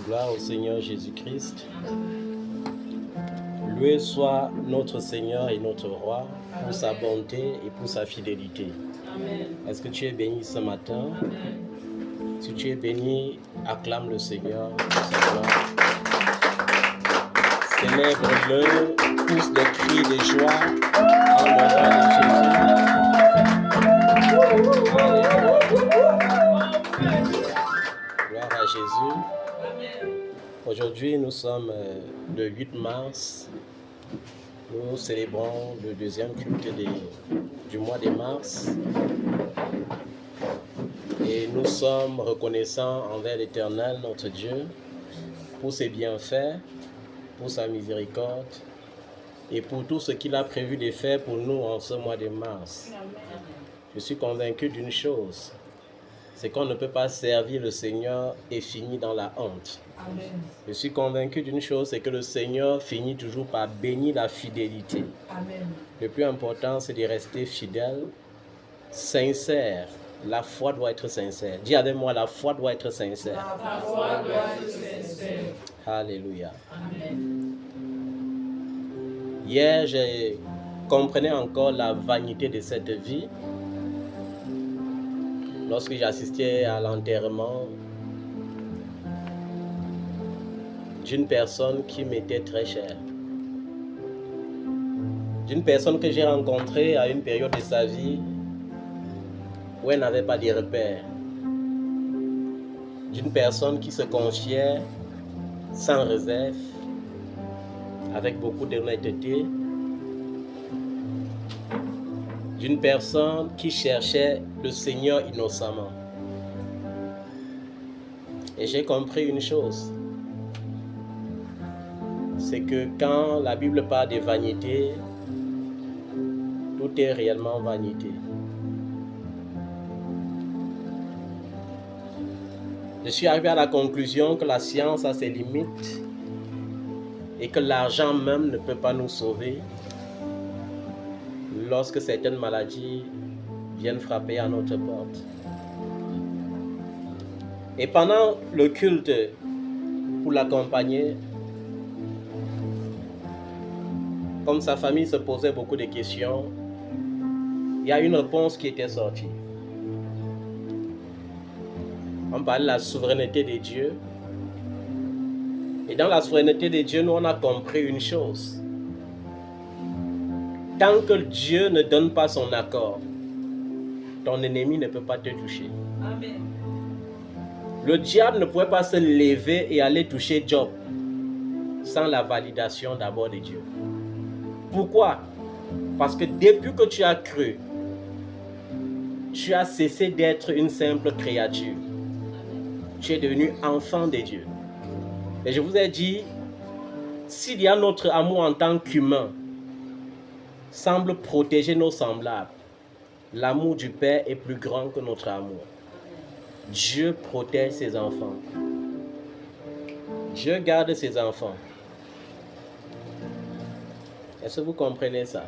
Gloire au Seigneur Jésus-Christ. Loué soit notre Seigneur et notre Roi pour sa bonté et pour sa fidélité. Est-ce que tu es béni ce matin? Si tu es béni, acclame le Seigneur pour sa gloire. Célèbre-le, pousse des cris de joie en l'honneur de Jésus. Gloire à Jésus. Aujourd'hui, nous sommes le 8 mars. Nous célébrons le deuxième culte du mois de mars. Et nous sommes reconnaissants envers l'Éternel, notre Dieu, pour ses bienfaits, pour sa miséricorde et pour tout ce qu'il a prévu de faire pour nous en ce mois de mars. Je suis convaincu d'une chose, c'est qu'on ne peut pas servir le Seigneur et finir dans la honte. Amen. Je suis convaincu d'une chose, c'est que le Seigneur finit toujours par bénir la fidélité. Amen. Le plus important, c'est de rester fidèle, sincère. La foi doit être sincère. Dis avec moi, la foi doit être sincère. La foi doit être sincère. Alléluia. Amen. Hier, je comprenais encore la vanité de cette vie. Lorsque j'assistais à l'enterrement d'une personne qui m'était très chère, d'une personne que j'ai rencontrée à une période de sa vie où elle n'avait pas de repères, d'une personne qui se confiait sans réserve, avec beaucoup d'honnêteté, d'une personne qui cherchait le Seigneur innocemment. Et j'ai compris une chose, c'est que quand la Bible parle de vanité, tout est réellement vanité. Je suis arrivé à la conclusion que la science a ses limites et que l'argent même ne peut pas nous sauver lorsque certaines maladies viennent frapper à notre porte. Et pendant le culte, pour l'accompagner, comme sa famille se posait beaucoup de questions, il y a une réponse qui était sortie. On parle de la souveraineté de Dieu. Et dans la souveraineté de Dieu, nous on a compris une chose. Tant que Dieu ne donne pas son accord, ton ennemi ne peut pas te toucher. Amen. Le diable ne pouvait pas se lever et aller toucher Job sans la validation d'abord de Dieu. Pourquoi? Parce que depuis que tu as cru, tu as cessé d'être une simple créature. Tu es devenu enfant de Dieu. Et je vous ai dit, s'il y a notre amour en tant qu'humain, semble protéger nos semblables, l'amour du Père est plus grand que notre amour. Dieu protège ses enfants. Dieu garde ses enfants. Est-ce que vous comprenez ça?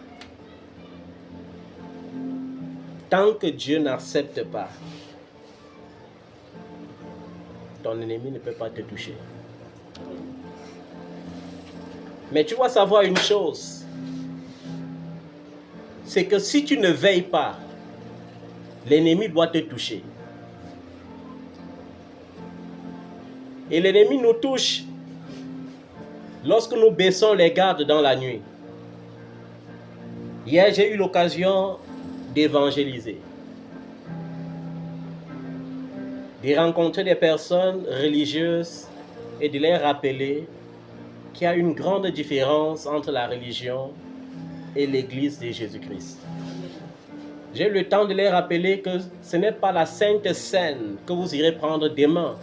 Tant que Dieu n'accepte pas, ton ennemi ne peut pas te toucher. Mais tu dois savoir une chose, c'est que si tu ne veilles pas, l'ennemi doit te toucher. Et l'ennemi nous touche lorsque nous baissons les gardes dans la nuit. Hier, j'ai eu l'occasion d'évangéliser, de rencontrer des personnes religieuses et de les rappeler qu'il y a une grande différence entre la religion et l'Église de Jésus-Christ. J'ai eu le temps de les rappeler que ce n'est pas la Sainte Seine que vous irez prendre demain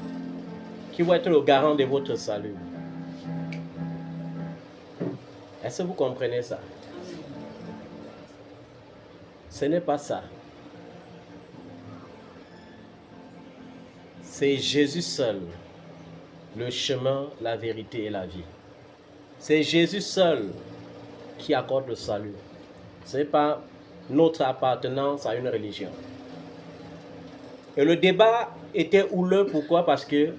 qui va être le garant de votre salut. Est-ce que vous comprenez ça? Ce n'est pas ça. C'est Jésus seul, le chemin, la vérité et la vie. C'est Jésus seul qui accorde le salut. Ce n'est pas notre appartenance à une religion. Et le débat était houleux, pourquoi? Parce que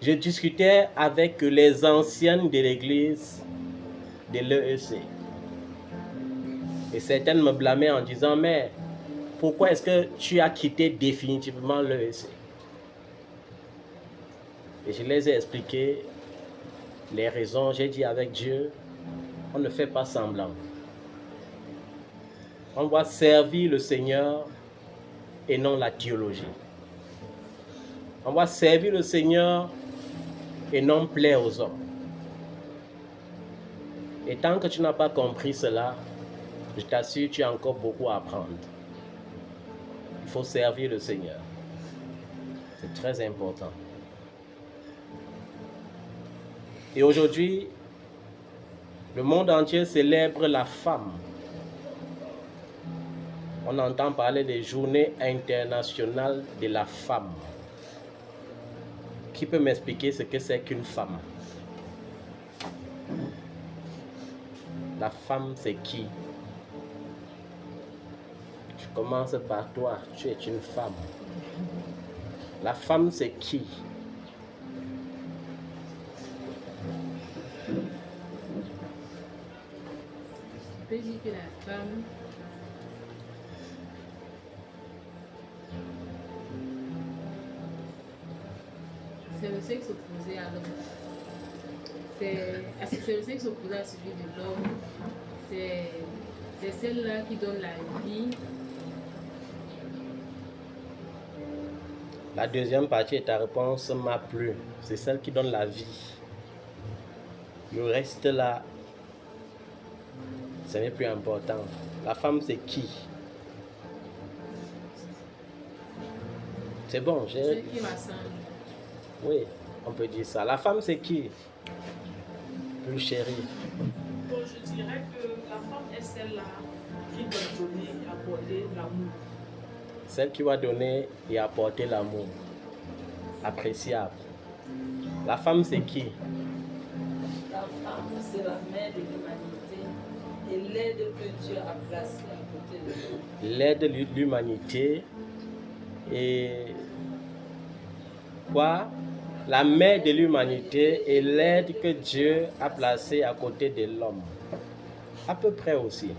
je discutais avec les anciennes de l'église de l'EEC. Et certaines me blâmaient en disant, mais pourquoi est-ce que tu as quitté définitivement l'EEC? Et je les ai expliqué les raisons. J'ai dit avec Dieu, on ne fait pas semblant. On doit servir le Seigneur et non la théologie. On doit servir le Seigneur et non plaire aux hommes. Et tant que tu n'as pas compris cela, je t'assure, tu as encore beaucoup à apprendre. Il faut servir le Seigneur. C'est très important. Et aujourd'hui, le monde entier célèbre la femme. On entend parler des journées internationales de la femme. Qui peut m'expliquer ce que c'est qu'une femme? La femme, c'est qui? Je commence par toi, tu es une femme. La femme, c'est qui? On peut dire que la femme, c'est le sexe opposé à l'homme. C'est le sexe opposé à celui de l'homme. C'est celle-là qui donne la vie. La deuxième partie de ta réponse m'a plu. C'est celle qui donne la vie. Le reste là, ce n'est plus important. La femme, c'est qui? C'est bon, j'ai... Celle qui rassemble. Oui, on peut dire ça. La femme, c'est qui? Plus chérie. Bon, je dirais que la femme est celle-là qui doit donner et apporter l'amour. Celle qui va donner et apporter l'amour. Appréciable. La femme, c'est qui? La femme, c'est la mère de l'humanité et l'aide que Dieu a placée à côté de nous. L'aide de l'humanité et quoi? La mère de l'humanité et l'aide que Dieu a placée à côté de l'homme. À peu près aussi.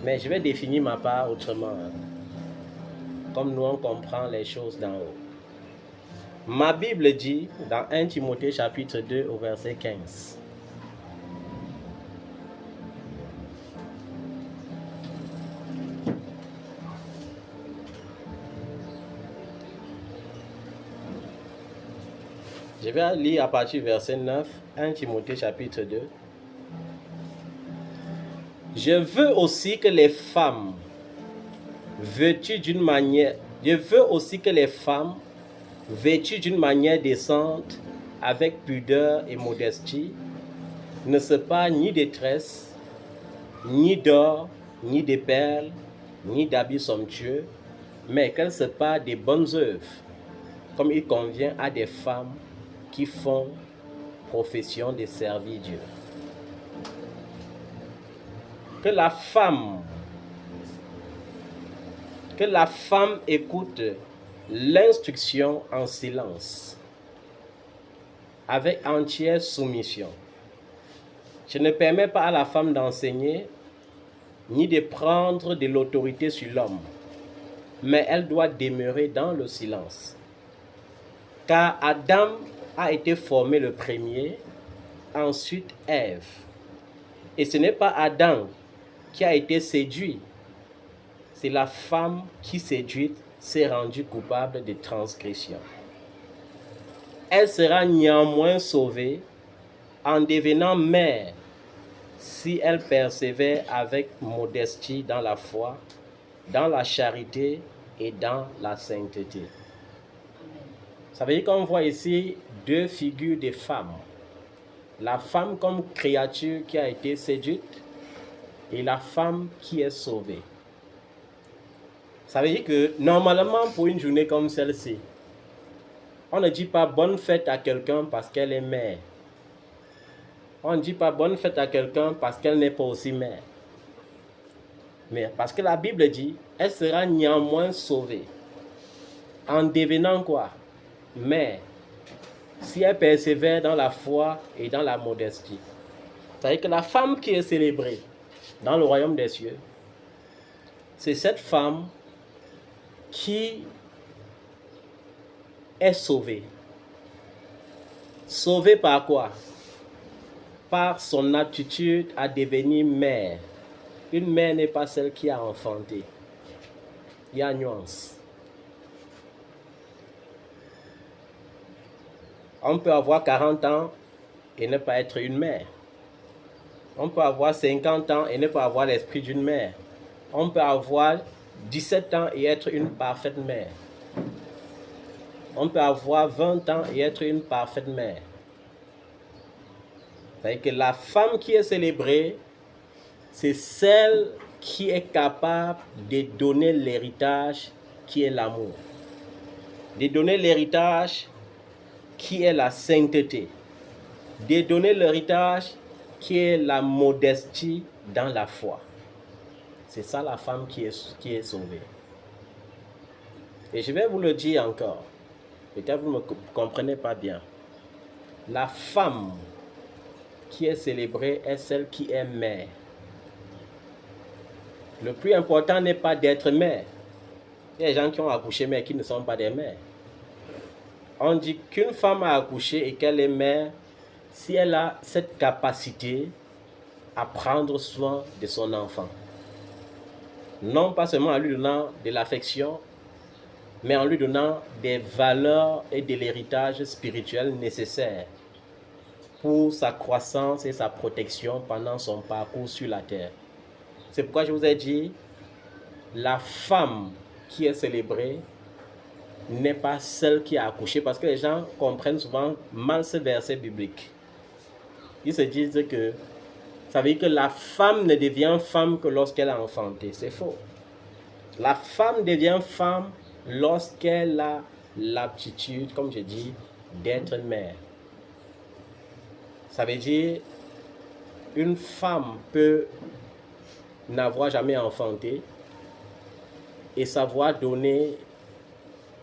Mais je vais définir ma part autrement. Comme nous, on comprend les choses d'en haut. Ma Bible dit, dans 1 Timothée chapitre 2 au verset 15. Je vais lire à partir du verset 9, 1 Timothée chapitre 2. Je veux aussi que les femmes, vêtues d'une manière décente, avec pudeur et modestie, ne se parent ni de tresses, ni d'or, ni de perles, ni d'habits somptueux, mais qu'elles se parent des bonnes œuvres, comme il convient à des femmes qui font profession de servir Dieu. Que la femme écoute l'instruction en silence, avec entière soumission. Je ne permets pas à la femme d'enseigner, ni de prendre de l'autorité sur l'homme, mais elle doit demeurer dans le silence. Car Adam a été formé le premier, ensuite Ève. Et ce n'est pas Adam qui a été séduit, c'est la femme qui, séduite, s'est rendue coupable de transgression. Elle sera néanmoins sauvée en devenant mère si elle persévère avec modestie dans la foi, dans la charité et dans la sainteté. Ça veut dire qu'on voit ici deux figures de femmes. La femme comme créature qui a été séduite et la femme qui est sauvée. Ça veut dire que normalement pour une journée comme celle-ci, on ne dit pas bonne fête à quelqu'un parce qu'elle est mère. On ne dit pas bonne fête à quelqu'un parce qu'elle n'est pas aussi mère. Mais parce que la Bible dit, elle sera néanmoins sauvée. En devenant quoi? Mère. si elle persévère dans la foi et dans la modestie. C'est-à-dire que la femme qui est célébrée dans le royaume des cieux, c'est cette femme qui est sauvée. Sauvée par quoi? Par son aptitude à devenir mère. Une mère n'est pas celle qui a enfanté. Il y a une nuance. On peut avoir 40 ans et ne pas être une mère. On peut avoir 50 ans et ne pas avoir l'esprit d'une mère. On peut avoir 17 ans et être une parfaite mère. On peut avoir 20 ans et être une parfaite mère. C'est-à-dire que la femme qui est célébrée, c'est celle qui est capable de donner l'héritage qui est l'amour. De donner l'héritage qui est la sainteté. De donner l'héritage qui est la modestie dans la foi. C'est ça la femme qui est sauvée. Et je vais vous le dire encore. Peut-être vous ne me comprenez pas bien. La femme qui est célébrée est celle qui est mère. Le plus important n'est pas d'être mère. Il y a des gens qui ont accouché mais qui ne sont pas des mères. On dit qu'une femme a accouché et qu'elle est mère si elle a cette capacité à prendre soin de son enfant. Non pas seulement en lui donnant de l'affection, mais en lui donnant des valeurs et de l'héritage spirituel nécessaire pour sa croissance et sa protection pendant son parcours sur la terre. C'est pourquoi je vous ai dit, la femme qui est célébrée n'est pas celle qui a accouché, parce que les gens comprennent souvent mal ce verset biblique. Ils se disent que ça veut dire que la femme ne devient femme que lorsqu'elle a enfanté. C'est faux. La femme devient femme lorsqu'elle a l'aptitude, comme je dis, d'être mère. Ça veut dire une femme peut n'avoir jamais enfanté et savoir donner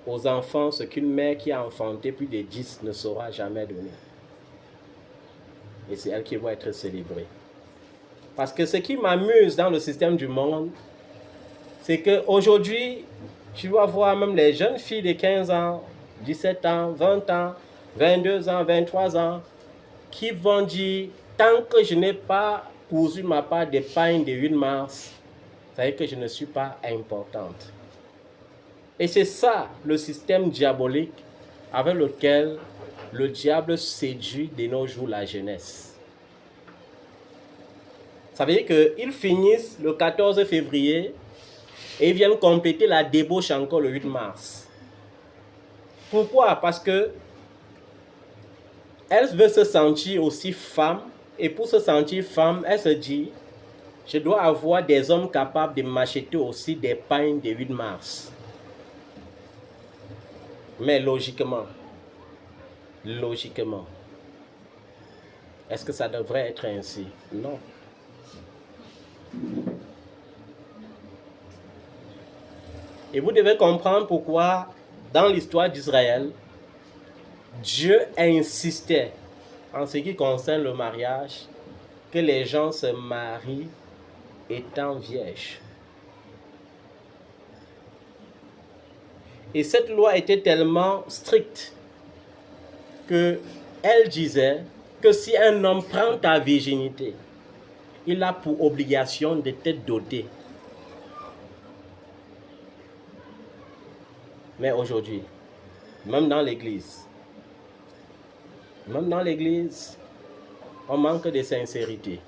aux enfants ce qu'une mère qui a enfanté plus de 10 ne saura jamais donner. Et c'est elle qui va être célébrée. Parce que ce qui m'amuse dans le système du monde, c'est qu'aujourd'hui, tu vas voir même les jeunes filles de 15 ans, 17 ans, 20 ans, 22 ans, 23 ans, qui vont dire, tant que je n'ai pas cousu ma part d'épargne de 8 mars, ça veut dire que je ne suis pas importante. Et c'est ça le système diabolique avec lequel le diable séduit de nos jours la jeunesse. Ça veut dire qu'ils finissent le 14 février et ils viennent compléter la débauche encore le 8 mars. Pourquoi? Parce que elle veut se sentir aussi femme, et pour se sentir femme, elle se dit, je dois avoir des hommes capables de m'acheter aussi des pagnes de 8 mars. Mais logiquement, est-ce que ça devrait être ainsi? Non. Et vous devez comprendre pourquoi, dans l'histoire d'Israël, Dieu insistait, en ce qui concerne le mariage, que les gens se marient étant vierges. Et cette loi était tellement stricte qu'elle disait que si un homme prend ta virginité, il a pour obligation de te doter. Mais aujourd'hui, même dans l'église, on manque de sincérité.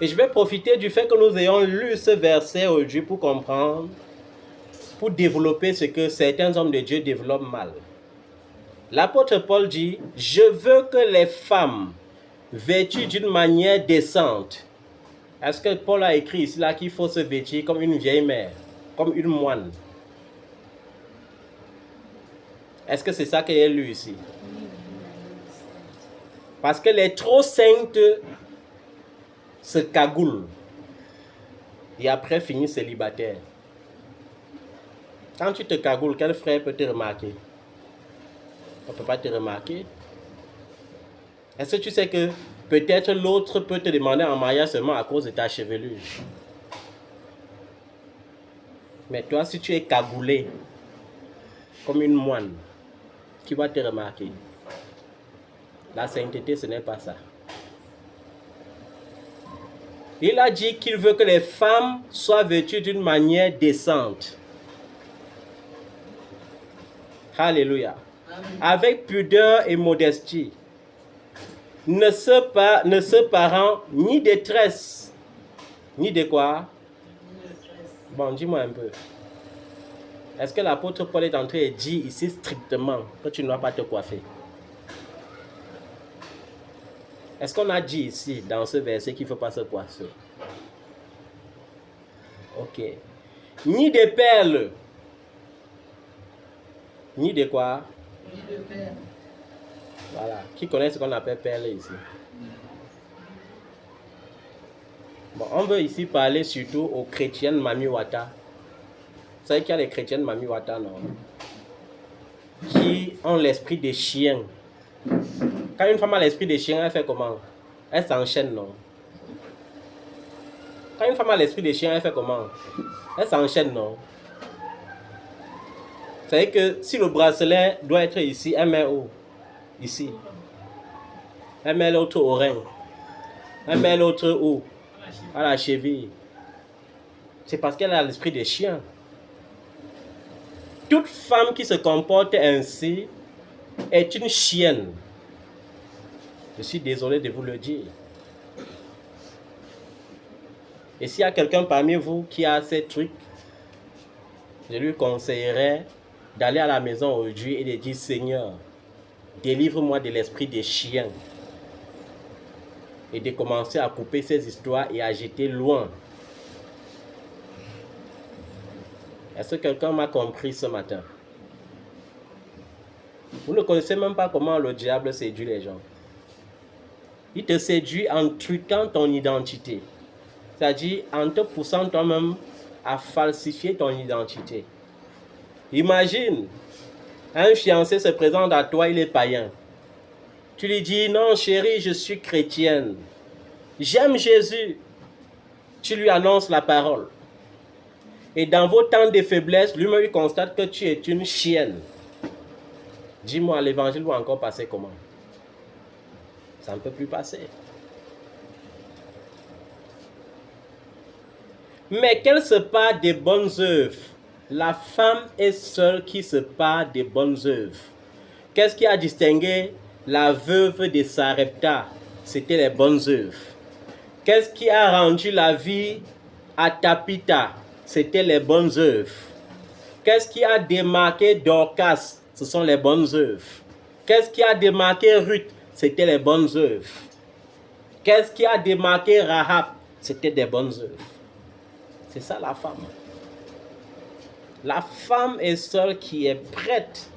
Et je vais profiter du fait que nous ayons lu ce verset aujourd'hui pour comprendre, pour développer ce que certains hommes de Dieu développent mal. L'apôtre Paul dit, je veux que les femmes vêtues d'une manière décente. Est-ce que Paul a écrit ici là qu'il faut se vêtir comme une vieille mère, comme une moine? Est-ce que c'est ça qu'il y a lu ici? Parce que les trop saintes se cagoulent et après finissent célibataires. Quand tu te cagoules, quel frère peut te remarquer? On ne peut pas te remarquer. Est-ce que tu sais que peut-être l'autre peut te demander en mariage seulement à cause de ta chevelure? Mais toi, si tu es cagoulé comme une moine, qui va te remarquer? La sainteté, ce n'est pas ça. Il a dit qu'il veut que les femmes soient vêtues d'une manière décente. Alléluia. Avec pudeur et modestie. Ne se parant ni de tresses, ni de quoi? Bon, dis-moi un peu. Est-ce que l'apôtre Paul est en train de dire ici strictement que tu ne dois pas te coiffer? Est-ce qu'on a dit ici, dans ce verset, qu'il ne faut pas se coiffer? Ok. Ni de perles. Ni de quoi? Ni de perles. Voilà. Qui connaît ce qu'on appelle perles ici? Bon, on veut ici parler surtout aux chrétiennes Mami Wata. Vous savez qu'il y a les chrétiennes Mami Wata, non? Qui ont l'esprit des chiens. Quand une femme a l'esprit des chiens, elle fait comment? Elle s'enchaîne, non? Quand une femme a l'esprit des chiens, elle fait comment? Elle s'enchaîne, non? Vous savez que si le bracelet doit être ici, elle met où? Ici. Elle met l'autre au rein. Elle met l'autre où? À la cheville. C'est parce qu'elle a l'esprit des chiens. Toute femme qui se comporte ainsi est une chienne. Je suis désolé de vous le dire. Et s'il y a quelqu'un parmi vous qui a ces trucs, je lui conseillerais d'aller à la maison aujourd'hui et de dire: Seigneur, délivre-moi de l'esprit des chiens. Et de commencer à couper ces histoires et à jeter loin. Est-ce que quelqu'un m'a compris ce matin? Vous ne connaissez même pas comment le diable séduit les gens. Il te séduit en truquant ton identité. C'est-à-dire en te poussant toi-même à falsifier ton identité. Imagine, un fiancé se présente à toi, il est païen. Tu lui dis: non chérie, je suis chrétienne. J'aime Jésus. Tu lui annonces la parole. Et dans vos temps de faiblesse, lui-même constate que tu es une chienne. Dis-moi, l'évangile va encore passer comment? Ça ne peut plus passer. Mais qu'elle se part des bonnes œuvres. La femme est seule qui se part des bonnes œuvres. Qu'est-ce qui a distingué la veuve de Sarepta? C'était les bonnes œuvres. Qu'est-ce qui a rendu la vie à Tapita? C'était les bonnes œuvres. Qu'est-ce qui a démarqué Dorcas? Ce sont les bonnes œuvres. Qu'est-ce qui a démarqué Ruth? C'était les bonnes œuvres. Qu'est-ce qui a démarqué Rahab? C'était des bonnes œuvres. C'est ça la femme. La femme est seule qui est prête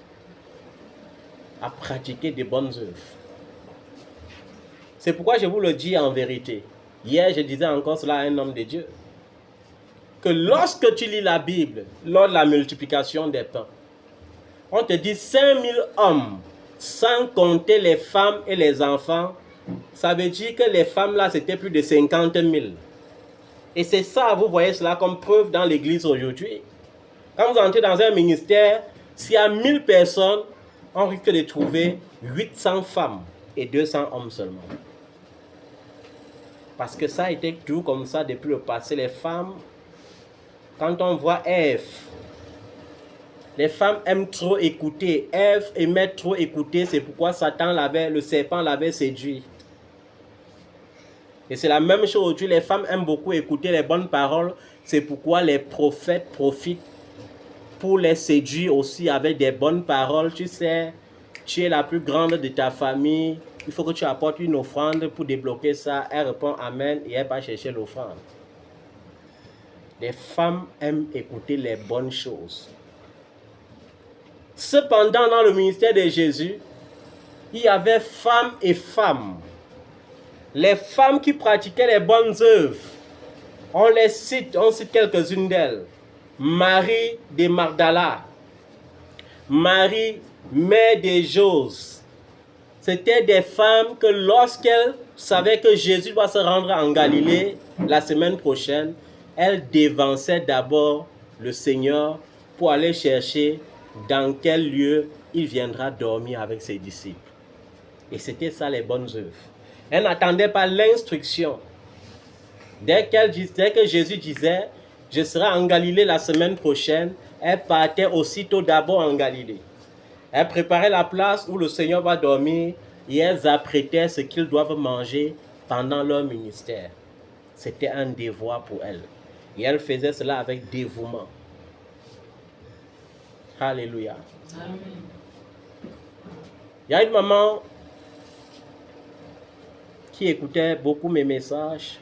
à pratiquer des bonnes œuvres. C'est pourquoi je vous le dis en vérité. Hier, je disais encore cela à un homme de Dieu. Que lorsque tu lis la Bible, lors de la multiplication des pains, on te dit 5000 hommes, sans compter les femmes et les enfants. Ça veut dire que les femmes là, c'était plus de 50 000. Et c'est ça, vous voyez cela comme preuve dans l'église aujourd'hui. Quand vous entrez dans un ministère, s'il y a 1000 personnes, on risque de trouver 800 femmes et 200 hommes seulement. Parce que ça a été tout comme ça depuis le passé. Les femmes, quand on voit Ève, les femmes aiment trop écouter. Ève aimait trop écouter, c'est pourquoi le serpent l'avait séduit. Et c'est la même chose aujourd'hui, les femmes aiment beaucoup écouter les bonnes paroles, c'est pourquoi les prophètes profitent pour les séduire aussi avec des bonnes paroles. Tu sais, tu es la plus grande de ta famille, il faut que tu apportes une offrande pour débloquer ça. Elle répond amen et elle va chercher l'offrande. Les femmes aiment écouter les bonnes choses. Cependant, dans le ministère de Jésus, il y avait femmes et femmes. Les femmes qui pratiquaient les bonnes œuvres, on cite quelques-unes d'elles. Marie de Magdala, Marie mère des choses. C'était des femmes que lorsqu'elles savaient que Jésus doit se rendre en Galilée la semaine prochaine, elles dévançaient d'abord le Seigneur pour aller chercher dans quel lieu il viendra dormir avec ses disciples. Et c'était ça les bonnes œuvres. Elles n'attendaient pas l'instruction. Dès que Jésus disait « Je serai en Galilée la semaine prochaine », elles partaient aussitôt d'abord en Galilée. Elles préparaient la place où le Seigneur va dormir et elles apprêtaient ce qu'ils doivent manger pendant leur ministère. C'était un devoir pour elles. Et elles faisaient cela avec dévouement. Alléluia. Amen. Il y a une maman qui écoutait beaucoup mes messages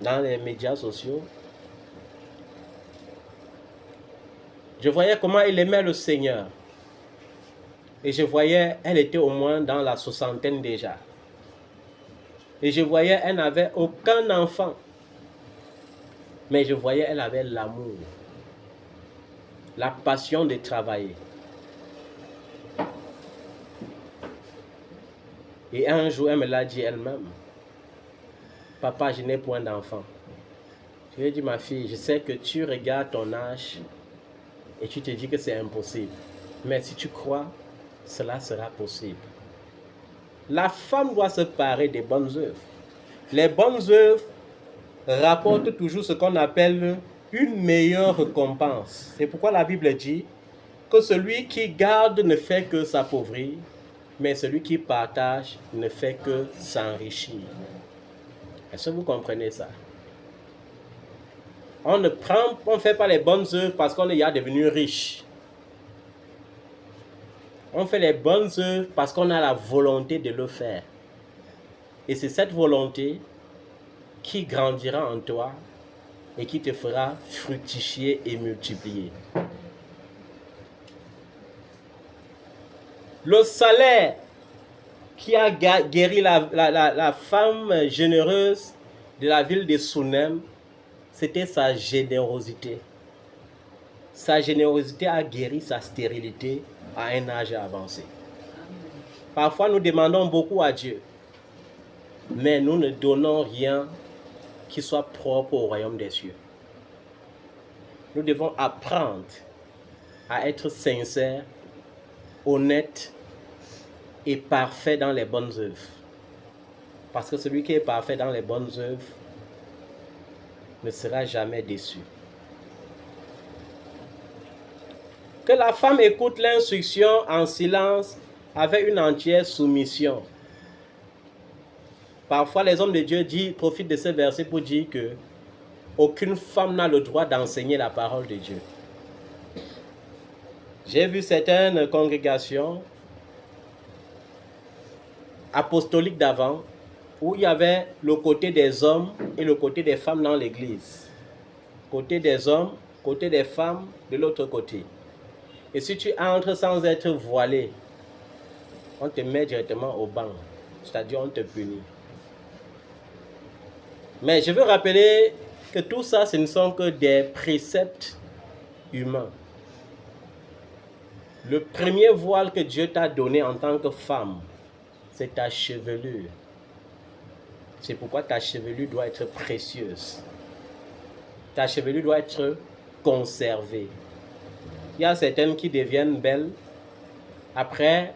dans les médias sociaux. Je voyais comment elle aimait le Seigneur. Et je voyais, elle était au moins dans la 60aine déjà. Et je voyais, elle n'avait aucun enfant. Mais je voyais, elle avait l'amour, la passion de travailler. Et un jour, elle me l'a dit elle-même. Papa, je n'ai point d'enfant. Je lui ai dit, ma fille, je sais que tu regardes ton âge et tu te dis que c'est impossible. Mais si tu crois, cela sera possible. La femme doit se parer des bonnes œuvres. Les bonnes œuvres rapportent toujours ce qu'on appelle une meilleure récompense. C'est pourquoi la Bible dit que celui qui garde ne fait que s'appauvrir, mais celui qui partage ne fait que s'enrichir. Est-ce que vous comprenez ça? On ne fait pas les bonnes œuvres parce qu'on est déjà devenu riche. On fait les bonnes œuvres parce qu'on a la volonté de le faire. Et c'est cette volonté qui grandira en toi et qui te fera fructifier et multiplier. Le salaire qui a guéri la femme généreuse de la ville de Sunem, c'était sa générosité. Sa générosité a guéri sa stérilité à un âge avancé. Parfois, nous demandons beaucoup à Dieu, mais nous ne donnons rien qui soit propre au royaume des cieux. Nous devons apprendre à être sincères, honnêtes et parfaits dans les bonnes œuvres. Parce que celui qui est parfait dans les bonnes œuvres ne sera jamais déçu. Que la femme écoute l'instruction en silence avec une entière soumission. Parfois, les hommes de Dieu profitent de ce verset pour dire que aucune femme n'a le droit d'enseigner la parole de Dieu. J'ai vu certaines congrégations apostoliques d'avant où il y avait le côté des hommes et le côté des femmes dans l'église. Côté des hommes, côté des femmes de l'autre côté. Et si tu entres sans être voilé, on te met directement au banc. C'est-à-dire on te punit. Mais je veux rappeler que tout ça, ce ne sont que des préceptes humains. Le premier voile que Dieu t'a donné en tant que femme, c'est ta chevelure. C'est pourquoi ta chevelure doit être précieuse. Ta chevelure doit être conservée. Il y a certaines qui deviennent belles. Après,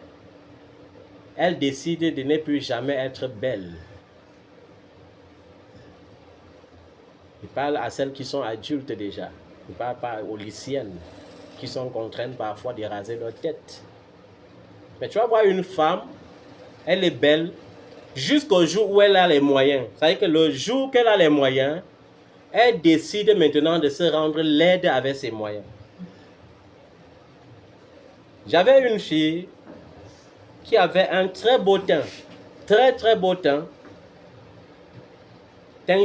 elles décident de ne plus jamais être belles. Je parle à celles qui sont adultes déjà. Je ne parle pas aux lycéennes qui sont contraintes parfois de raser leur tête. Mais tu vas voir une femme, elle est belle jusqu'au jour où elle a les moyens. C'est-à-dire que le jour qu'elle a les moyens, elle décide maintenant de se rendre laide avec ses moyens. J'avais une fille qui avait un très beau teint, très beau teint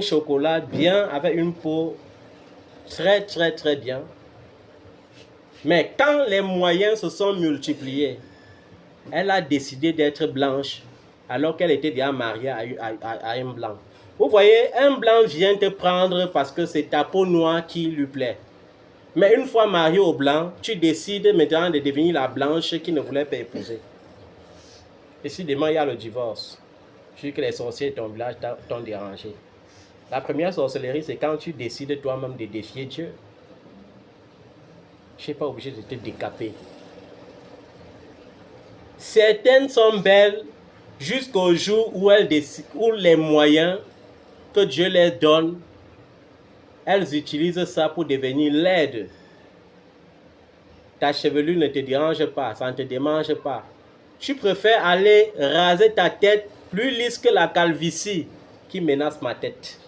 chocolat bien, avec une peau très bien. Mais quand les moyens se sont multipliés, elle a décidé d'être blanche alors qu'elle était déjà mariée à un blanc. Vous voyez, un blanc vient te prendre parce que c'est ta peau noire qui lui plaît. Mais une fois marié au blanc, tu décides maintenant de devenir la blanche qui ne voulait pas épouser. Et si demain il y a le divorce, je dis que les sorciers de ton village t'ont dérangé. La première sorcellerie, c'est quand tu décides toi-même de défier Dieu. Je ne suis pas obligé de te décaper. Certaines sont belles jusqu'au jour où les moyens que Dieu leur donne, elles utilisent ça pour devenir laides. Ta chevelure ne te dérange pas, ça ne te démange pas. Tu préfères aller raser ta tête plus lisse que la calvitie qui menace ma tête.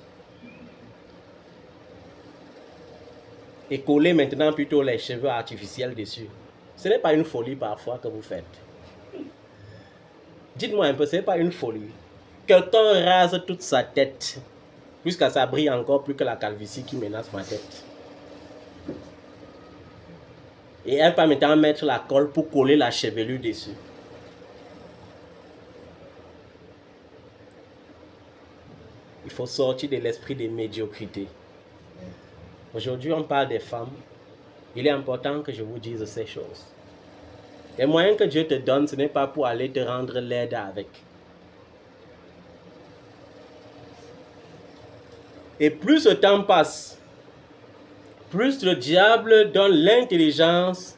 Et coller maintenant plutôt les cheveux artificiels dessus. Ce n'est pas une folie parfois que vous faites. Dites-moi un peu, ce n'est pas une folie. Quelqu'un rase toute sa tête jusqu'à ça brille encore plus que la calvitie qui menace ma tête. Et elle peut maintenant mettre la colle pour coller la chevelure dessus. Il faut sortir de l'esprit de médiocrité. Aujourd'hui, on parle des femmes. Il est important que je vous dise ces choses. Les moyens que Dieu te donne, ce n'est pas pour aller te rendre laide avec. Et plus le temps passe, plus le diable donne l'intelligence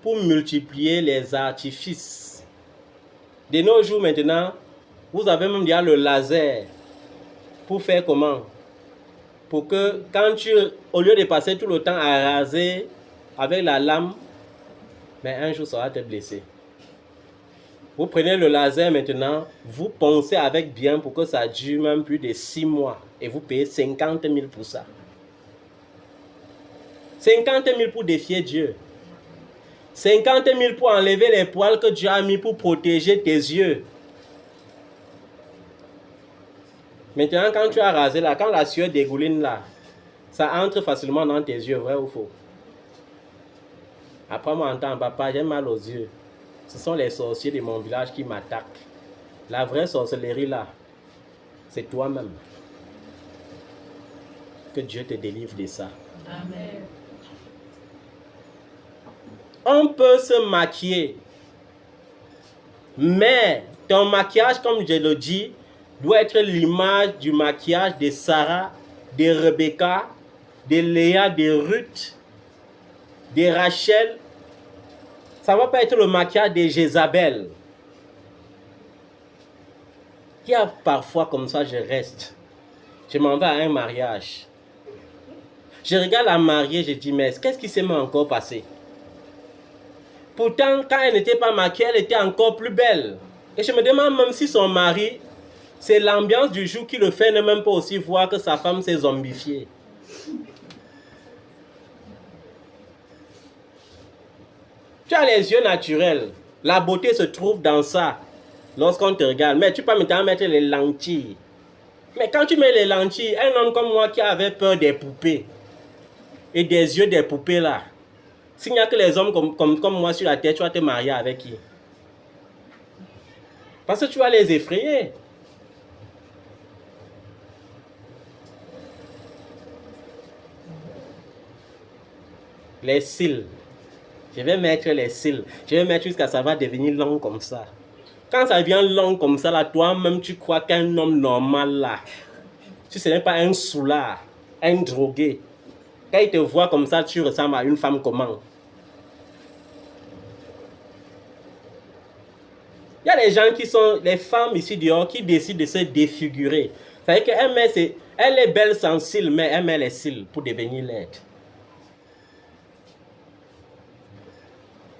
pour multiplier les artifices. De nos jours maintenant, vous avez même déjà le laser pour faire comment? Pour que quand au lieu de passer tout le temps à raser avec la lame, mais un jour ça va te blesser. Vous prenez le laser maintenant, vous poncez avec bien pour que ça dure même plus de 6 mois et vous payez 50 000 pour ça. 50 000 pour défier Dieu. 50 000 pour enlever les poils que Dieu a mis pour protéger tes yeux. Maintenant, quand tu as rasé là, quand la sueur dégouline là, ça entre facilement dans tes yeux, vrai ou faux? Après, moi, en tant que papa, j'ai mal aux yeux. Ce sont les sorciers de mon village qui m'attaquent. La vraie sorcellerie là, c'est toi-même. Que Dieu te délivre de ça. Amen. On peut se maquiller, mais ton maquillage, comme je le dis, doit être l'image du maquillage de Sarah, de Rebecca, de Léa, de Ruth, de Rachel. Ça ne va pas être le maquillage de Jézabel. Il y a parfois comme ça, je reste. Je m'en vais à un mariage. Je regarde la mariée, je dis, mais qu'est-ce qui s'est encore passé? Pourtant, quand elle n'était pas maquillée, elle était encore plus belle. Et je me demande même si son mari, c'est l'ambiance du jour qui le fait ne même pas aussi voir que sa femme s'est zombifiée. Tu as les yeux naturels. La beauté se trouve dans ça. Lorsqu'on te regarde. Mais tu peux maintenant mettre les lentilles. Mais quand tu mets les lentilles, un homme comme moi qui avait peur des poupées et des yeux des poupées là, s'il n'y a que les hommes comme moi sur la tête, tu vas te marier avec qui? Parce que tu vas les effrayer. Les cils. Je vais mettre les cils. Je vais mettre jusqu'à ça va devenir long comme ça. Quand ça devient long comme ça, là, toi-même, tu crois qu'un homme normal, là, tu ne sais pas un soulard, un drogué. Quand il te voit comme ça, tu ressembles à une femme comment? Il y a des gens qui sont, les femmes ici dehors, qui décident de se défigurer. C'est-à-dire qu'elle est belle sans cils, mais elle met les cils pour devenir laide.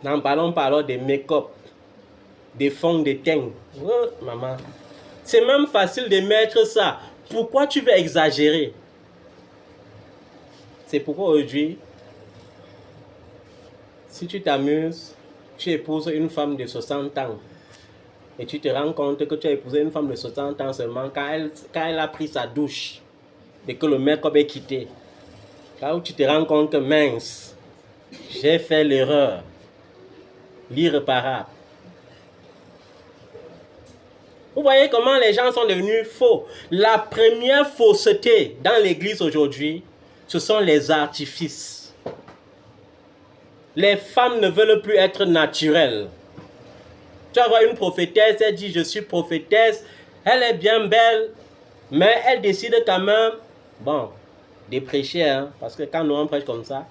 N'en parlons pas alors des make-up, des fonds de teint. Oh, maman. C'est même facile de mettre ça. Pourquoi tu veux exagérer? C'est pourquoi aujourd'hui, si tu t'amuses, tu épouses une femme de 60 ans et tu te rends compte que tu as épousé une femme de 60 ans seulement quand elle a pris sa douche et que le make-up est quitté. Là où tu te rends compte que mince, j'ai fait l'erreur. L'irréparable. Vous voyez comment les gens sont devenus faux. La première fausseté dans l'église aujourd'hui, ce sont les artifices. Les femmes ne veulent plus être naturelles. Tu vas voir une prophétesse, elle dit, je suis prophétesse, elle est bien belle, mais elle décide quand même, bon, de prêcher, hein, parce que quand nous on prêche comme ça,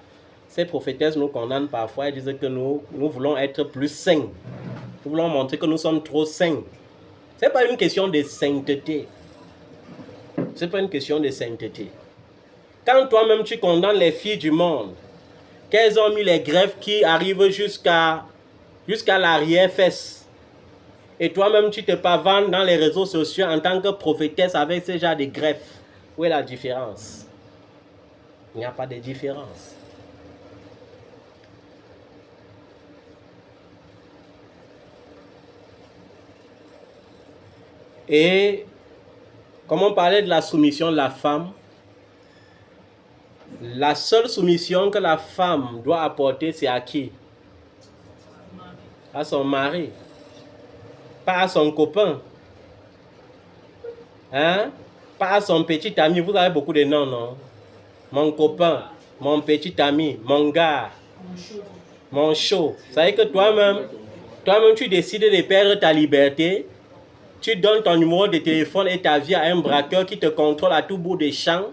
ces prophétesses nous condamnent parfois, elles disent que nous voulons être plus saints. Nous voulons montrer que nous sommes trop saints. Ce n'est pas une question de sainteté. Ce n'est pas une question de sainteté. Quand toi-même tu condamnes les filles du monde, qu'elles ont mis les greffes qui arrivent jusqu'à l'arrière-fesse, et toi-même tu te pavanes dans les réseaux sociaux en tant que prophétesse avec ce genre de greffes, où est la différence? Il n'y a pas de différence. Et comme on parlait de la soumission de la femme, la seule soumission que la femme doit apporter, c'est à qui? À son mari. Pas à son copain. Hein? Pas à son petit ami. Vous avez beaucoup de noms, non? Mon copain, mon petit ami, mon gars, mon show. Vous savez que toi-même, tu décides de perdre ta liberté. Tu donnes ton numéro de téléphone et ta vie à un braqueur qui te contrôle à tout bout des champs.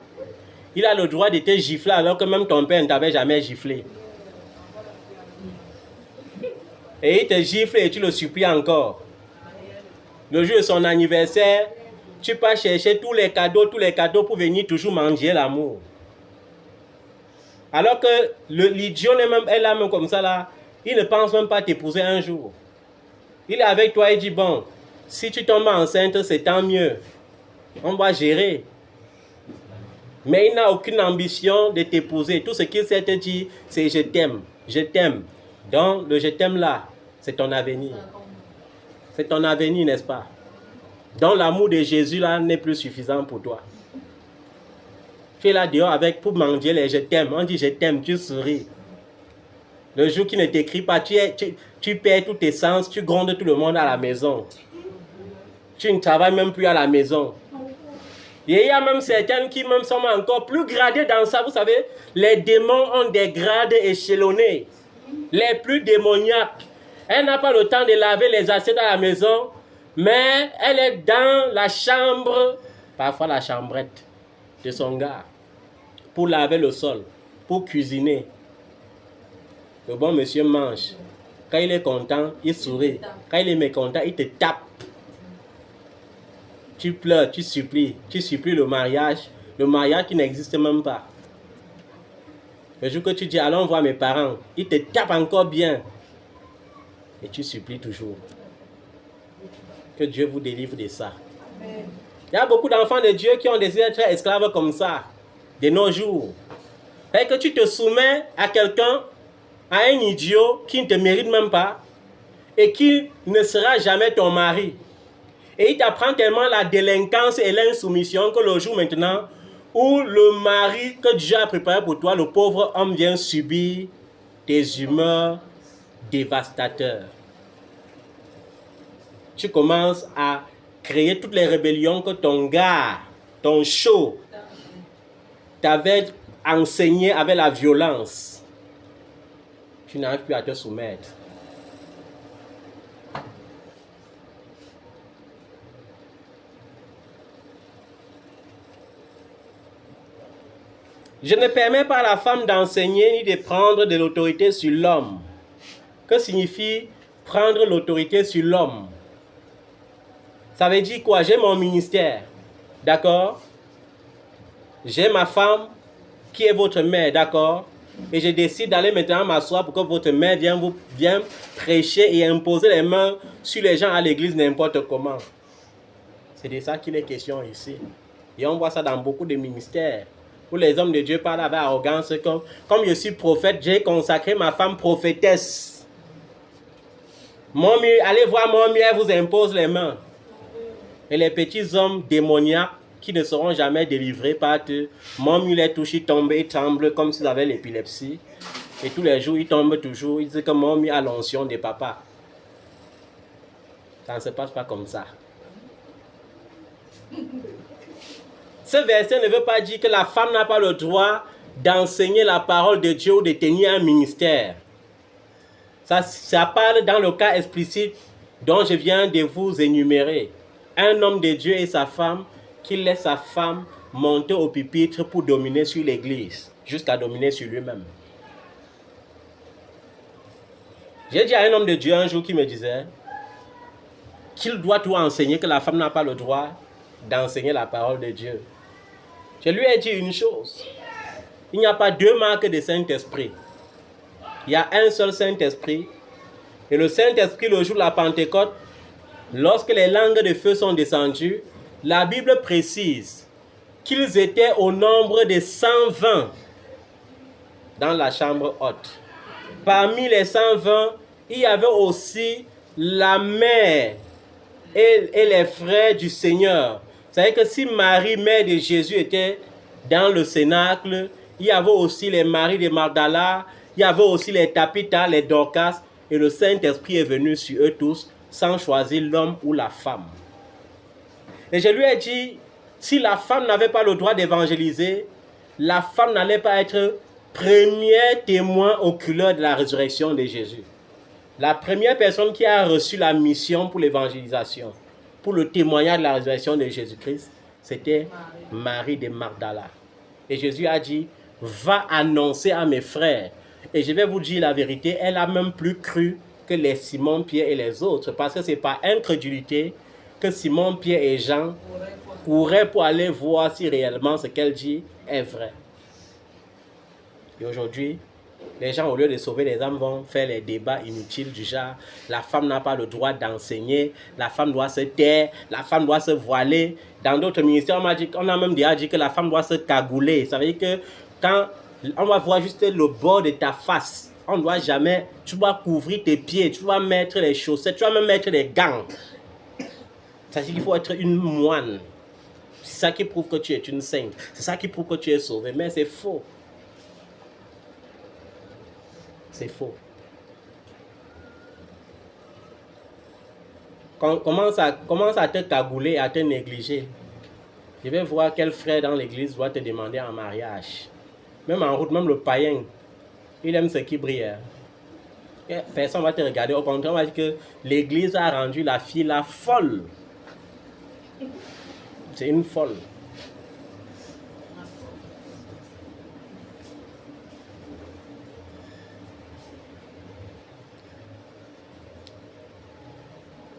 Il a le droit de te gifler alors que même ton père ne t'avait jamais giflé. Et il te gifle et tu le supplies encore. Le jour de son anniversaire, tu pars chercher tous les cadeaux pour venir toujours manger l'amour. Alors que l'idiot est là même comme ça là, il ne pense même pas t'épouser un jour. Il est avec toi et dit bon, si tu tombes enceinte, c'est tant mieux. On va gérer. Mais il n'a aucune ambition de t'épouser. Tout ce qu'il sait te dire, c'est je t'aime, je t'aime. Donc le je t'aime là, c'est ton avenir. C'est ton avenir, n'est-ce pas? Donc l'amour de Jésus là n'est plus suffisant pour toi. Tu es là dehors pour mendier les je t'aime. On dit je t'aime, tu souris. Le jour qui ne t'écrit pas, tu perds tous tes sens, tu grondes tout le monde à la maison. Tu ne travailles même plus à la maison. Et il y a même certaines qui même sont encore plus gradées dans ça. Vous savez, les démons ont des grades échelonnés. Les plus démoniaques. Elle n'a pas le temps de laver les assiettes à la maison, mais elle est dans la chambre, parfois la chambrette de son gars, pour laver le sol, pour cuisiner. Le bon monsieur mange. Quand il est content, il sourit. Quand il est mécontent, il te tape. Tu pleures, tu supplies le mariage qui n'existe même pas. Le jour que tu dis, allons voir mes parents, ils te tapent encore bien. Et tu supplies toujours. Que Dieu vous délivre de ça. Amen. Il y a beaucoup d'enfants de Dieu qui ont désiré être esclaves comme ça, de nos jours. Et que tu te soumets à quelqu'un, à un idiot qui ne te mérite même pas, et qui ne sera jamais ton mari. Et il t'apprend tellement la délinquance et l'insoumission que le jour maintenant où le mari que Dieu a préparé pour toi, le pauvre homme, vient subir des humeurs dévastateurs. Tu commences à créer toutes les rébellions que ton gars, ton show, t'avait enseigné avec la violence. Tu n'arrives plus à te soumettre. Je ne permets pas à la femme d'enseigner ni de prendre de l'autorité sur l'homme. Que signifie prendre l'autorité sur l'homme? Ça veut dire quoi? J'ai mon ministère, d'accord? J'ai ma femme qui est votre mère, d'accord? Et je décide d'aller maintenant m'asseoir pour que votre mère vienne prêcher et imposer les mains sur les gens à l'église n'importe comment. C'est de ça qu'il est question ici. Et on voit ça dans beaucoup de ministères, où les hommes de Dieu parlent avec arrogance, comme je suis prophète, j'ai consacré ma femme prophétesse. Allez voir mon mieux, elle vous impose les mains. Et les petits hommes démoniaques qui ne seront jamais délivrés par eux, mon mieux les touche, ils tombent, ils tremblent comme s'ils avaient l'épilepsie. Et tous les jours, ils tombent toujours, ils disent que mon mieux a l'onction de papa. Ça ne se passe pas comme ça. Ce verset ne veut pas dire que la femme n'a pas le droit d'enseigner la parole de Dieu ou de tenir un ministère. Ça parle dans le cas explicite dont je viens de vous énumérer. Un homme de Dieu et sa femme qui laisse sa femme monter au pupitre pour dominer sur l'église, jusqu'à dominer sur lui-même. J'ai dit à un homme de Dieu un jour qui me disait qu'il doit tout enseigner, que la femme n'a pas le droit d'enseigner la parole de Dieu. Je lui ai dit une chose. Il n'y a pas deux marques de Saint-Esprit. Il y a un seul Saint-Esprit. Et le Saint-Esprit, le jour de la Pentecôte, lorsque les langues de feu sont descendues, la Bible précise qu'ils étaient au nombre de 120 dans la chambre haute. Parmi les 120, il y avait aussi la mère et les frères du Seigneur. C'est-à-dire que si Marie, mère de Jésus, était dans le cénacle, il y avait aussi les maris de Magdala, il y avait aussi les Tabitha, les Dorcas, et le Saint-Esprit est venu sur eux tous, sans choisir l'homme ou la femme. Et je lui ai dit, si la femme n'avait pas le droit d'évangéliser, la femme n'allait pas être premier témoin oculaire de la résurrection de Jésus. La première personne qui a reçu la mission pour l'évangélisation, pour le témoignage de la résurrection de Jésus-Christ, c'était Marie de Magdala. Et Jésus a dit, va annoncer à mes frères. Et je vais vous dire la vérité, elle a même plus cru que les Simon, Pierre et les autres, parce que c'est par incrédulité que Simon, Pierre et Jean couraient pour aller voir si réellement ce qu'elle dit est vrai. Et aujourd'hui, les gens, au lieu de sauver les âmes, vont faire les débats inutiles du genre la femme n'a pas le droit d'enseigner, la femme doit se taire, la femme doit se voiler. Dans d'autres ministères, on a même déjà dit que la femme doit se cagouler. Ça veut dire que quand on va voir juste le bord de ta face, on ne doit jamais, tu dois couvrir tes pieds, tu dois mettre les chaussettes, tu dois même mettre les gants. Ça veut dire qu'il faut être une moine. C'est ça qui prouve que tu es une sainte. C'est ça qui prouve que tu es sauvé. Mais c'est faux. C'est faux. Commence à te cagouler, à te négliger. Je vais voir quel frère dans l'église doit te demander en mariage. Même en route, même le païen, il aime ce qui brille. Personne ne va te regarder. Au contraire, on va dire que l'église a rendu la fille là folle. C'est une folle.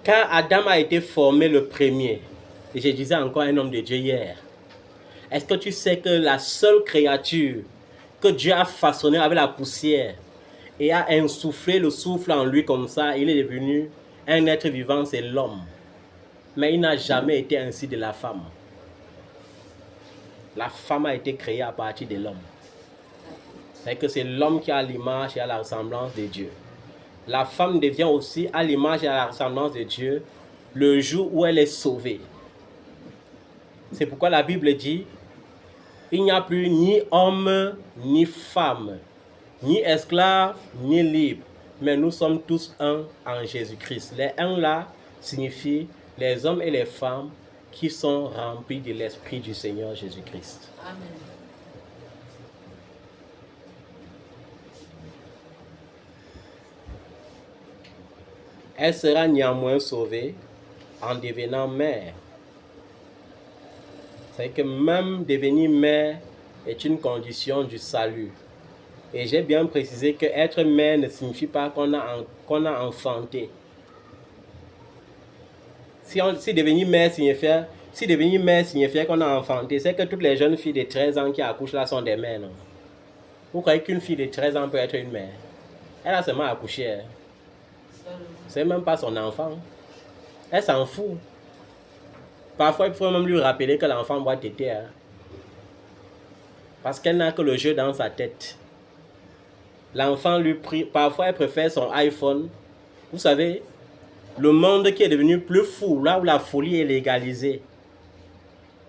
Car Adam a été formé le premier, et je disais encore un homme de Dieu hier, est-ce que tu sais que la seule créature que Dieu a façonnée avec la poussière et a insufflé le souffle en lui comme ça, il est devenu un être vivant, c'est l'homme. Mais il n'a jamais été ainsi de la femme. La femme a été créée à partir de l'homme. C'est que c'est l'homme qui a l'image et a la ressemblance de Dieu. La femme devient aussi à l'image et à la ressemblance de Dieu le jour où elle est sauvée. C'est pourquoi la Bible dit, il n'y a plus ni homme ni femme, ni esclave ni libre, mais nous sommes tous un en Jésus-Christ. Les un là signifie les hommes et les femmes qui sont remplis de l'Esprit du Seigneur Jésus-Christ. Amen. Elle sera néanmoins sauvée en devenant mère. C'est que même devenir mère est une condition du salut. Et j'ai bien précisé que être mère ne signifie pas qu'on a enfanté. Si devenir mère signifiait qu'on a enfanté, c'est que toutes les jeunes filles de 13 ans qui accouchent là sont des mères, non? Vous croyez qu'une fille de 13 ans peut être une mère? Elle a seulement accouché. Hein? C'est même pas son enfant. Elle s'en fout. Parfois, il faut même lui rappeler que l'enfant doit téter. Hein? Parce qu'elle n'a que le jeu dans sa tête. L'enfant parfois elle préfère son iPhone. Vous savez, le monde qui est devenu plus fou, là où la folie est légalisée,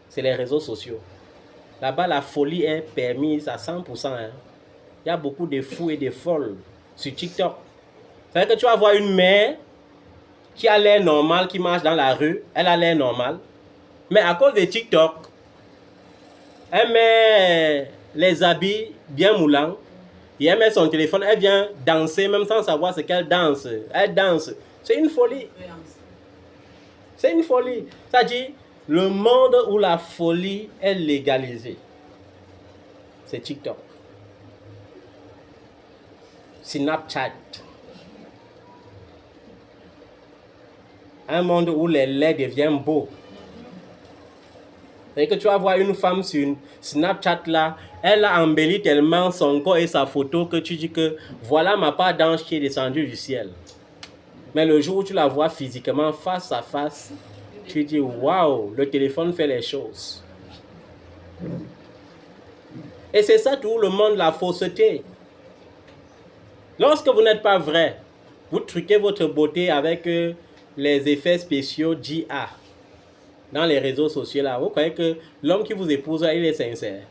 c'est les réseaux sociaux. Là-bas, la folie est permise à 100%. Hein? Il y a beaucoup de fous et de folles sur TikTok. C'est-à-dire que tu vas voir une mère qui a l'air normal, qui marche dans la rue, elle a l'air normal. Mais à cause de TikTok, elle met les habits bien moulants, Et elle met son téléphone, elle vient danser même sans savoir ce qu'elle danse. Elle danse. C'est une folie. C'est une folie. C'est-à-dire, le monde où la folie est légalisée, c'est TikTok. Snapchat. Un monde où les laits deviennent beaux. Et que tu vas voir une femme sur une Snapchat là, elle a embelli tellement son corps et sa photo que tu dis que voilà ma part d'ange qui est descendue du ciel. Mais le jour où tu la vois physiquement face à face, tu dis waouh, le téléphone fait les choses. Et c'est ça tout le monde, la fausseté. Lorsque vous n'êtes pas vrai, vous truquez votre beauté avec les effets spéciaux d'IA dans les réseaux sociaux là. Vous croyez que l'homme qui vous épouse, il est sincère.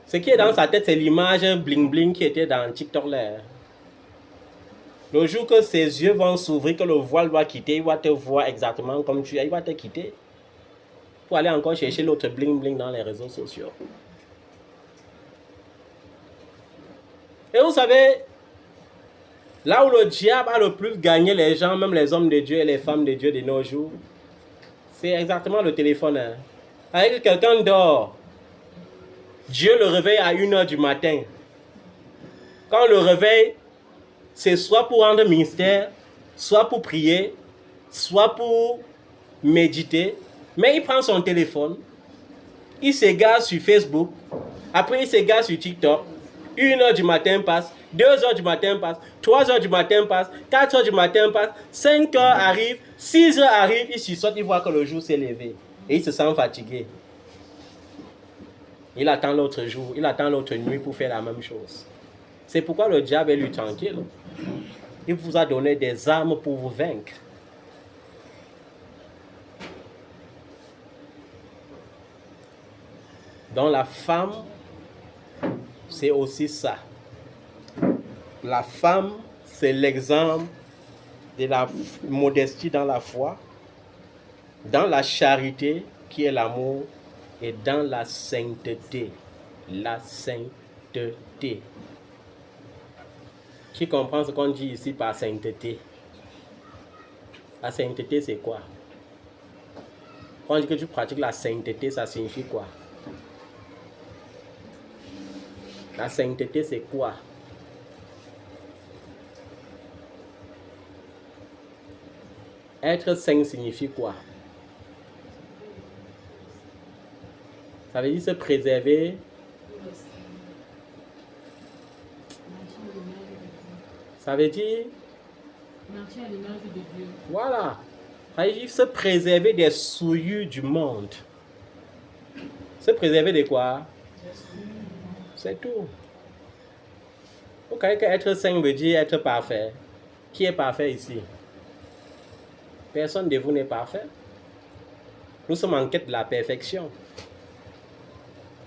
Ce qui est dans sa tête, c'est l'image bling bling qui était dans TikTok là. Le jour que ses yeux vont s'ouvrir, que le voile doit quitter, il va te voir exactement comme tu es, il va te quitter. Pour aller encore chercher l'autre bling bling dans les réseaux sociaux. Et vous savez, là où le diable a le plus gagné les gens, même les hommes de Dieu et les femmes de Dieu de nos jours, c'est exactement le téléphone. Hein. Avec quelqu'un dort, Dieu le réveille à 1h du matin. Quand le réveil, c'est soit pour rendre ministère, soit pour prier, soit pour méditer. Mais il prend son téléphone, il s'égare sur Facebook, après il s'égare sur TikTok. 1h du matin passe, 2h du matin passe, 3h du matin passe, 4h du matin passe, 5h arrive, 6h arrive, il sursaute, il voit que le jour s'est levé. Et il se sent fatigué. Il attend l'autre jour, il attend l'autre nuit pour faire la même chose. C'est pourquoi le diable est lui tranquille. Il vous a donné des armes pour vous vaincre. Donc la femme, c'est aussi ça. La femme, c'est l'exemple de la modestie dans la foi, dans la charité qui est l'amour et dans la sainteté. La sainteté. Qui comprend ce qu'on dit ici par sainteté? La sainteté, c'est quoi? Quand on dit que tu pratiques la sainteté, ça signifie quoi? La sainteté, c'est quoi? Être saint signifie quoi? Ça veut dire se préserver. Ça veut dire marcher à l'image de Dieu. Voilà. Ça veut dire se préserver des souillures du monde. Se préserver de quoi? C'est tout. Vous croyez qu'être saint veut dire être parfait? Qui est parfait ici? Personne de vous n'est parfait. Nous sommes en quête de la perfection.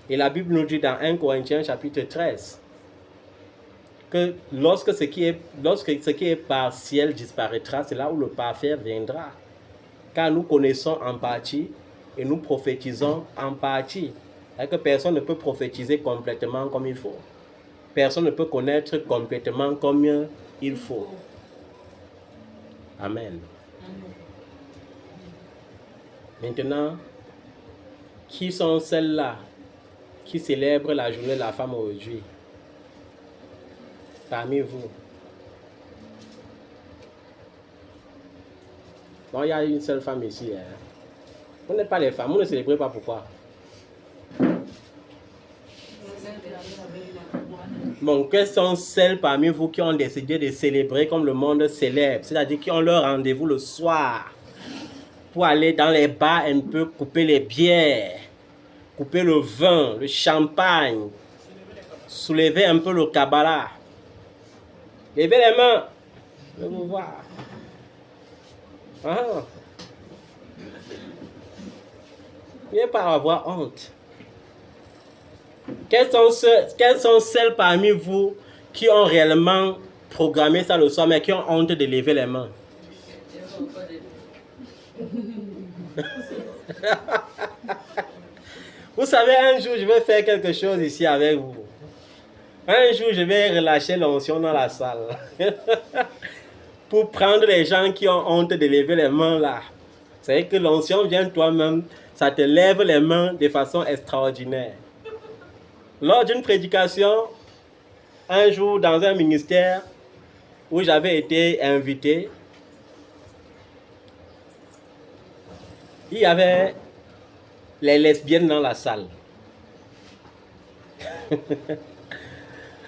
Et la Bible nous dit dans 1 Corinthiens chapitre 13 que lorsque ce qui est partiel disparaîtra, c'est là où le parfait viendra. Car nous connaissons en partie et nous prophétisons en partie. C'est-à-dire que personne ne peut prophétiser complètement comme il faut. Personne ne peut connaître complètement comme il faut. Amen. Maintenant, qui sont celles-là qui célèbrent la journée de la femme aujourd'hui? Parmi vous. Bon, il y a une seule femme ici. Hein. Vous n'êtes pas les femmes, vous ne célébrez pas pourquoi? Bon, quelles sont celles parmi vous qui ont décidé de célébrer comme le monde célèbre? C'est-à-dire qui ont leur rendez-vous le soir pour aller dans les bars un peu couper les bières, couper le vin, le champagne, soulever un peu le Kabbalah. Levez les mains. Je veux vous voir. Ah. Viens pas avoir honte. Quelles sont celles parmi vous qui ont réellement programmé ça le soir, mais qui ont honte de lever les mains? Vous savez, un jour, je vais faire quelque chose ici avec vous. Un jour, je vais relâcher l'onction dans la salle. Pour prendre les gens qui ont honte de lever les mains là. C'est que l'onction vient toi-même, ça te lève les mains de façon extraordinaire. Lors d'une prédication, un jour dans un ministère où j'avais été invité, il y avait les lesbiennes dans la salle.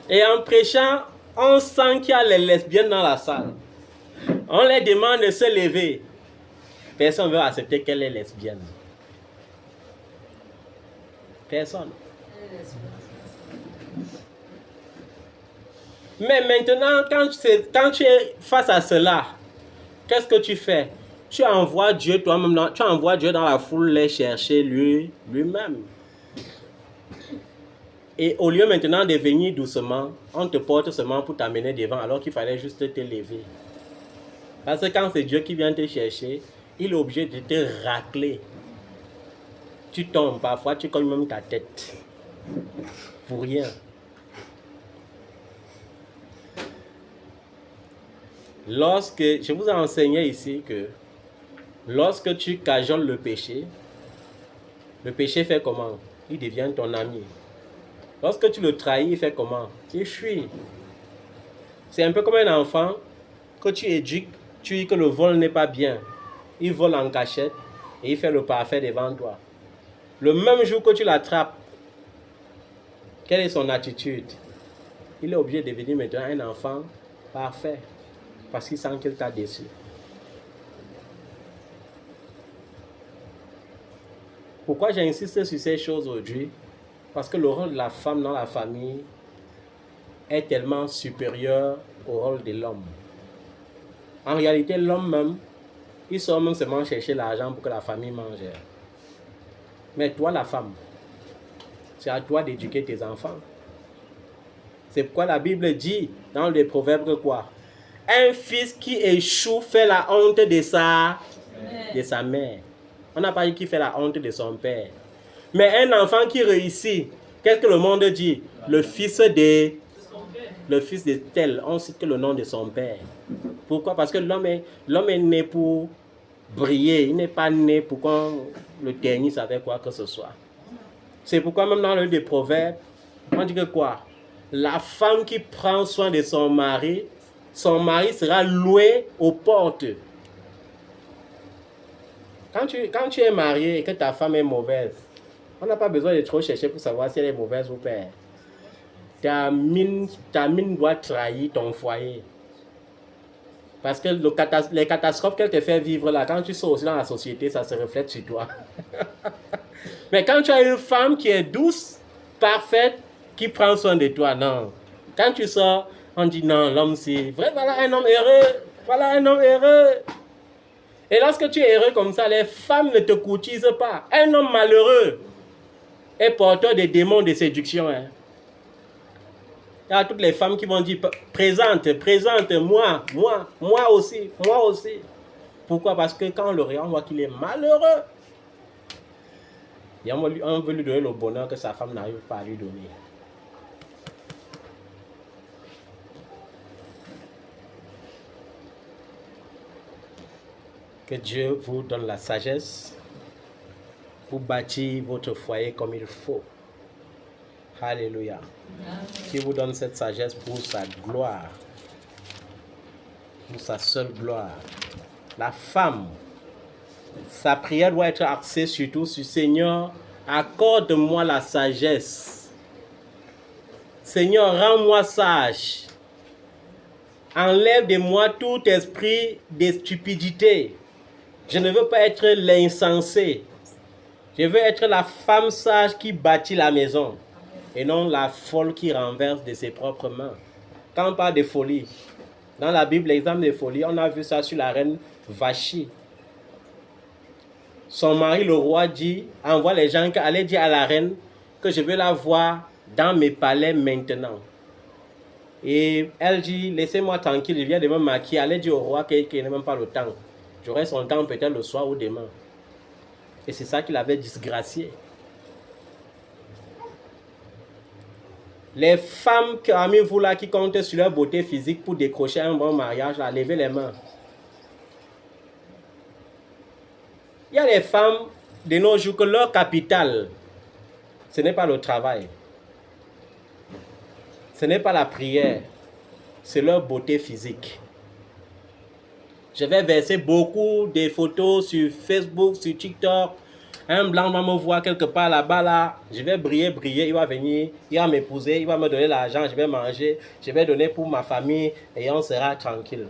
Et en prêchant, on sent qu'il y a les lesbiennes dans la salle. On les demande de se lever. Personne ne veut accepter qu'elle est lesbienne. Personne. Mais maintenant, quand tu es face à cela, qu'est-ce que tu fais? Tu envoies Dieu toi-même, tu envoies Dieu dans la foule les chercher lui-même. Et au lieu maintenant de venir doucement, on te porte seulement pour t'amener devant alors qu'il fallait juste te lever. Parce que quand c'est Dieu qui vient te chercher, il est obligé de te racler. Tu tombes, parfois tu cognes même ta tête. Pour rien. Je vous ai enseigné ici que lorsque tu cajoles le péché fait comment? Il devient ton ami. Lorsque tu le trahis, il fait comment? Il fuit. C'est un peu comme un enfant que tu éduques, tu dis que le vol n'est pas bien. Il vole en cachette et il fait le parfait devant toi. Le même jour que tu l'attrapes, quelle est son attitude? Il est obligé de devenir maintenant un enfant parfait parce qu'il sent qu'il t'a déçu. Pourquoi j'insiste sur ces choses aujourd'hui? Parce que le rôle de la femme dans la famille est tellement supérieur au rôle de l'homme. En réalité, l'homme même, il sort même seulement chercher l'argent pour que la famille mange. Mais toi, la femme, c'est à toi d'éduquer tes enfants. C'est pourquoi la Bible dit dans les Proverbes que quoi? Un fils qui échoue fait la honte de sa mère. On n'a pas dit qu'il fait la honte de son père. Mais un enfant qui réussit, qu'est-ce que le monde dit? Le fils de tel, on cite que le nom de son père. Pourquoi? Parce que l'homme est né pour briller. Il n'est pas né pour qu'on le ternisse avec quoi que ce soit. C'est pourquoi même dans le livre des Proverbes, on dit que quoi? La femme qui prend soin de son mari sera loué aux portes. Quand tu es marié et que ta femme est mauvaise, on n'a pas besoin de trop chercher pour savoir si elle est mauvaise ou pas. Ta mine doit trahir ton foyer. Parce que les catastrophes qu'elle te fait vivre là, quand tu sors aussi dans la société, ça se reflète sur toi. Mais quand tu as une femme qui est douce, parfaite, qui prend soin de toi, non. Quand tu sors, on dit non, l'homme c'est vrai, voilà un homme heureux. Voilà un homme heureux. Et lorsque tu es heureux comme ça, les femmes ne te courtisent pas. Un homme malheureux est porteur des démons de séduction. Hein. Il y a toutes les femmes qui vont dire, présente, moi aussi. Pourquoi? Parce que quand on le regarde, on voit qu'il est malheureux. Et on veut lui donner le bonheur que sa femme n'arrive pas à lui donner. Que Dieu vous donne la sagesse pour bâtir votre foyer comme il faut. Alléluia. Qui vous donne cette sagesse pour sa gloire. Pour sa seule gloire. La femme, sa prière doit être axée surtout sur Seigneur, accorde-moi la sagesse. Seigneur, rends-moi sage. Enlève de moi tout esprit de stupidité. Je ne veux pas être l'insensé. Je veux être la femme sage qui bâtit la maison. Et non la folle qui renverse de ses propres mains. Quand on parle de folie, dans la Bible, l'exemple de folie, on a vu ça sur la reine Vachi. Son mari, le roi, envoie les gens qui allaient dire à la reine que je veux la voir dans mes palais maintenant. Et elle dit, laissez-moi tranquille, je viens de me maquiller. Allez dire au roi qu'il n'a même pas le temps. J'aurai son temps peut-être le soir ou demain. Et c'est ça qu'il avait disgracié. Les femmes parmi vous là qui comptent sur leur beauté physique pour décrocher un bon mariage, là, levez les mains. Il y a des femmes de nos jours que leur capital, ce n'est pas le travail. Ce n'est pas la prière. C'est leur beauté physique. Je vais verser beaucoup de photos sur Facebook, sur TikTok. Un blanc va me voir quelque part là-bas, là. Je vais briller, il va venir, il va m'épouser, il va me donner l'argent, je vais manger, je vais donner pour ma famille et on sera tranquille.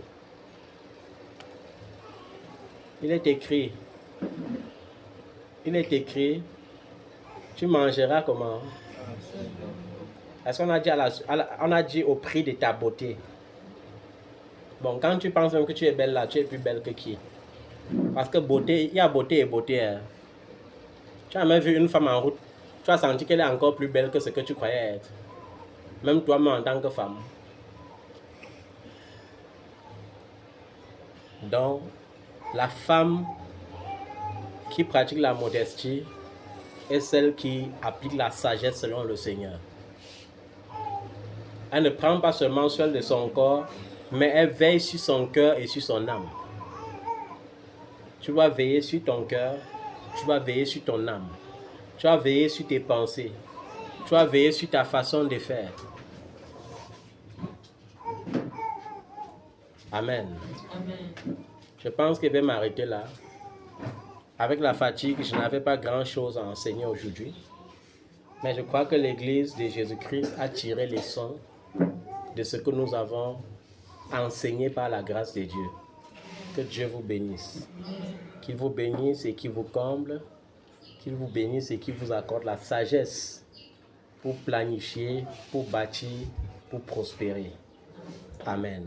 Il est écrit, tu mangeras comment? Est-ce qu'on a dit, on a dit au prix de ta beauté? Bon, quand tu penses même que tu es belle là, tu es plus belle que qui? Parce que beauté, il y a beauté et beauté. Hein. Tu as même vu une femme en route, tu as senti qu'elle est encore plus belle que ce que tu croyais être. Même toi-même en tant que femme. Donc, la femme qui pratique la modestie est celle qui applique la sagesse selon le Seigneur. Elle ne prend pas seulement soin de son corps, mais elle veille sur son cœur et sur son âme. Tu dois veiller sur ton cœur, tu dois veiller sur ton âme. Tu dois veiller sur tes pensées. Tu dois veiller sur ta façon de faire. Amen. Amen. Je pense que je vais m'arrêter là. Avec la fatigue, je n'avais pas grand-chose à enseigner aujourd'hui. Mais je crois que l'Église de Jésus-Christ a tiré les leçons de ce que nous avons enseigné par la grâce de Dieu. Que Dieu vous bénisse. Qu'il vous bénisse et qu'il vous comble. Qu'il vous bénisse et qu'il vous accorde la sagesse pour planifier, pour bâtir, pour prospérer. Amen.